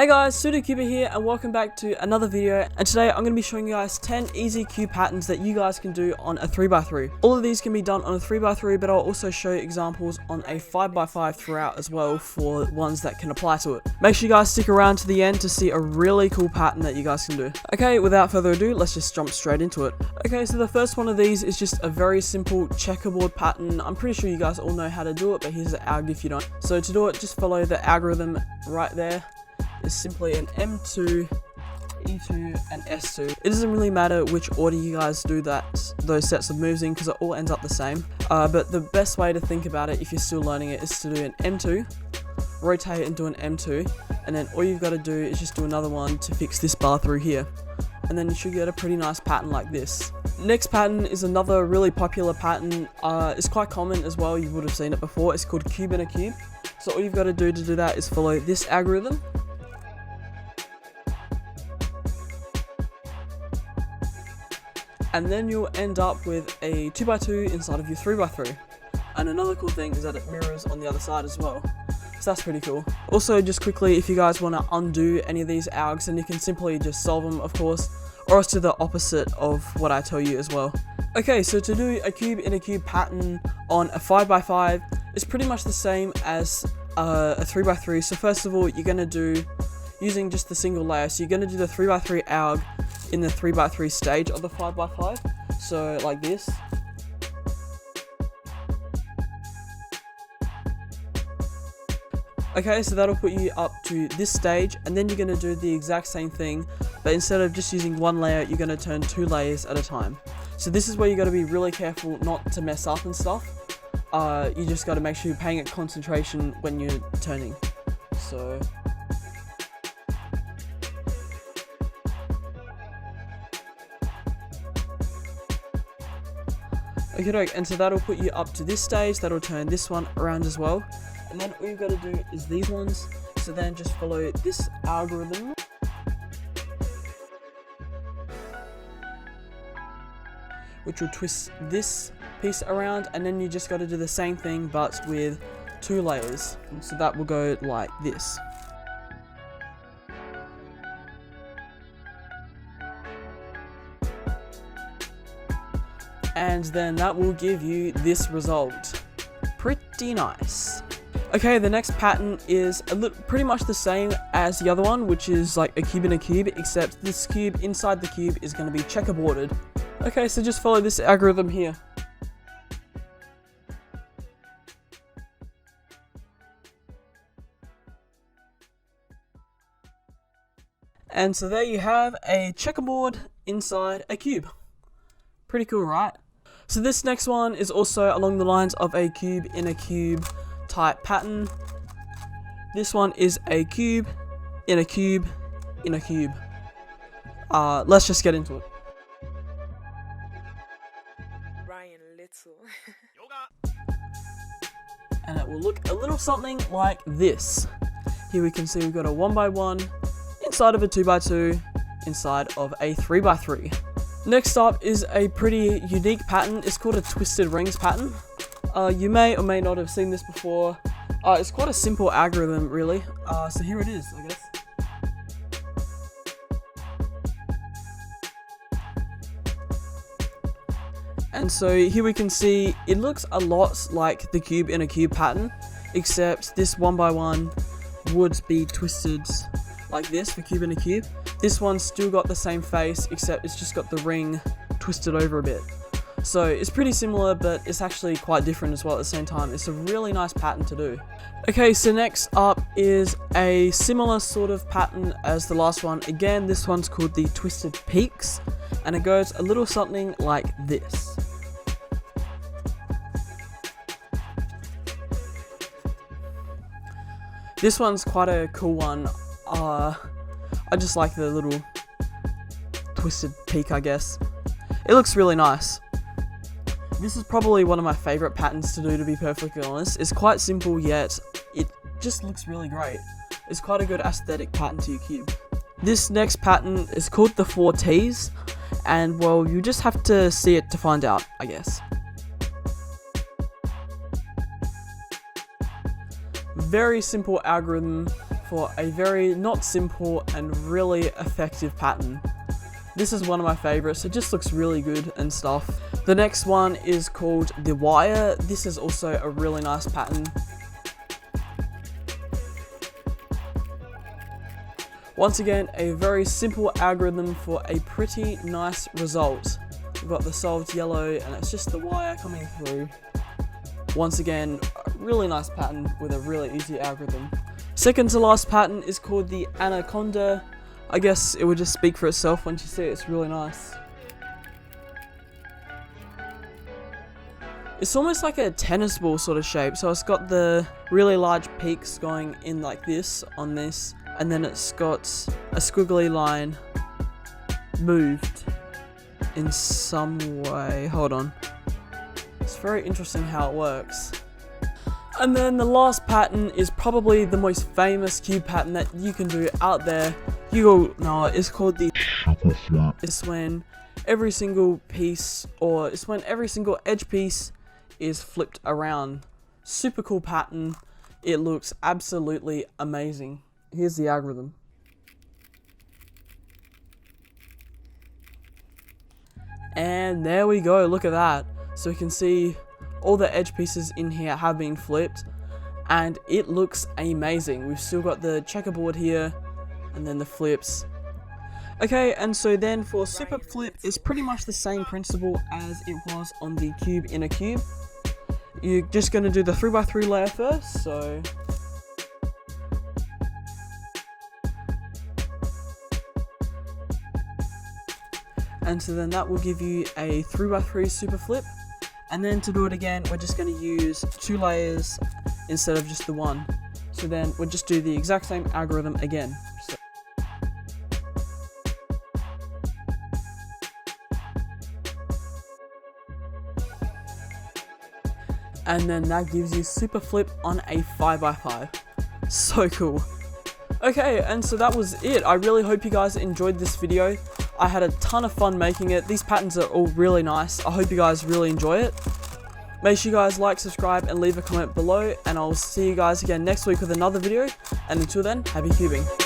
Hey guys, Sudu here and welcome back to another video, and today I'm going to be showing you guys 10 easy cube patterns that you guys can do on a 3x3. All of these can be done on a 3x3, but I'll also show you examples on a 5x5 throughout as well for ones that can apply to it. Make sure you guys stick around to the end to see a really cool pattern that you guys can do. Okay, without further ado, let's just jump straight into it. Okay, so the first one of these is just a very simple checkerboard pattern. I'm pretty sure you guys all know how to do it, but here's the alg if you don't. So to do it, just follow the algorithm right there. Is simply an M2, E2, and S2. It doesn't really matter which order you guys do those sets of moves in, because it all ends up the same. But the best way to think about it, if you're still learning it, is to do an M2, rotate and do an M2, and then all you've got to do is just do another one to fix this bar through here. And then you should get a pretty nice pattern like this. Next pattern is another really popular pattern. It's quite common as well, you would have seen it before. It's called cube in a cube. So all you've got to do that is follow this algorithm. And then you'll end up with a 2x2 inside of your 3x3. And another cool thing is that it mirrors on the other side as well. So that's pretty cool. Also, just quickly, if you guys want to undo any of these algs, then you can simply just solve them, of course, or else do the opposite of what I tell you as well. Okay, so to do a cube in a cube pattern on a 5x5, it's pretty much the same as a 3x3. So first of all, you're going to do, using just the single layer, so you're going to do the 3x3 alg in the 3x3 stage of the 5x5, so like this. Okay, so that'll put you up to this stage, and then you're going to do the exact same thing, but instead of just using one layer, you're going to turn 2 layers at a time. So this is where you got to be really careful not to mess up and stuff. You just got to make sure you're paying concentration when you're turning. So okay, and so that'll put you up to this stage, that'll turn this one around as well. And then all you've got to do is these ones, so then just follow this algorithm. Which will twist this piece around, and then you just got to do the same thing but with 2 layers. And so that will go like this. And then that will give you this result. Pretty nice. Okay, the next pattern is pretty much the same as the other one, which is like a cube in a cube, except this cube inside the cube is going to be checkerboarded. Okay, so just follow this algorithm here. And so there you have a checkerboard inside a cube. Pretty cool, right? So this next one is also along the lines of a cube in a cube type pattern. This one is a cube in a cube in a cube. Let's just get into it. And it will look a little something like this. Here we can see we've got a 1x1 inside of a 2x2 inside of a 3x3. Next up is a pretty unique pattern. It's called a twisted rings pattern. You may or may not have seen this before. It's quite a simple algorithm, really. So here it is, I guess. And so here we can see it looks a lot like the cube in a cube pattern, except this 1x1 would be twisted like this for cube in a cube. This one's still got the same face, except it's just got the ring twisted over a bit. So it's pretty similar, but it's actually quite different as well at the same time. It's a really nice pattern to do. Okay, so next up is a similar sort of pattern as the last one. Again, this one's called the twisted peaks, and it goes a little something like this. This one's quite a cool one. I just like the little twisted peak, I guess. It looks really nice. This is probably one of my favorite patterns to do, to be perfectly honest. It's quite simple, yet it just looks really great. It's quite a good aesthetic pattern to your cube. This next pattern is called the 4 T's, and well, you just have to see it to find out, I guess. Very simple algorithm for a very not simple and really effective pattern. This is one of my favorites. It just looks really good and stuff. The next one is called the wire. This is also a really nice pattern. Once again, a very simple algorithm for a pretty nice result. We've got the solved yellow and it's just the wire coming through. Once again, a really nice pattern with a really easy algorithm. Second to last pattern is called the Anaconda. I guess it would just speak for itself once you see it. It's really nice. It's almost like a tennis ball sort of shape. So it's got the really large peaks going in like this on this. And then it's got a squiggly line moved in some way. Hold on. It's very interesting how it works. And then the last pattern is probably the most famous cube pattern that you can do out there. You all know it. It's called the Superflip. It's when every single piece, or it's when every single edge piece is flipped around. Super cool pattern. It looks absolutely amazing. Here's the algorithm. And there we go, look at that. So you can see all the edge pieces in here have been flipped and it looks amazing. We've still got the checkerboard here and then the flips. Okay, and so then for Superflip, it's pretty much the same principle as it was on the cube in a cube. You're just going to do the 3x3 layer first, so and so then that will give you a 3x3 Superflip. And then to do it again, we're just going to use 2 layers instead of just the one. So then we'll just do the exact same algorithm again. So and then that gives you Superflip on a 5x5. So cool. Okay, and so that was it. I really hope you guys enjoyed this video. I had a ton of fun making it. These patterns are all really nice. I hope you guys really enjoy it. Make sure you guys like, subscribe, and leave a comment below. And I'll see you guys again next week with another video. And until then, happy cubing.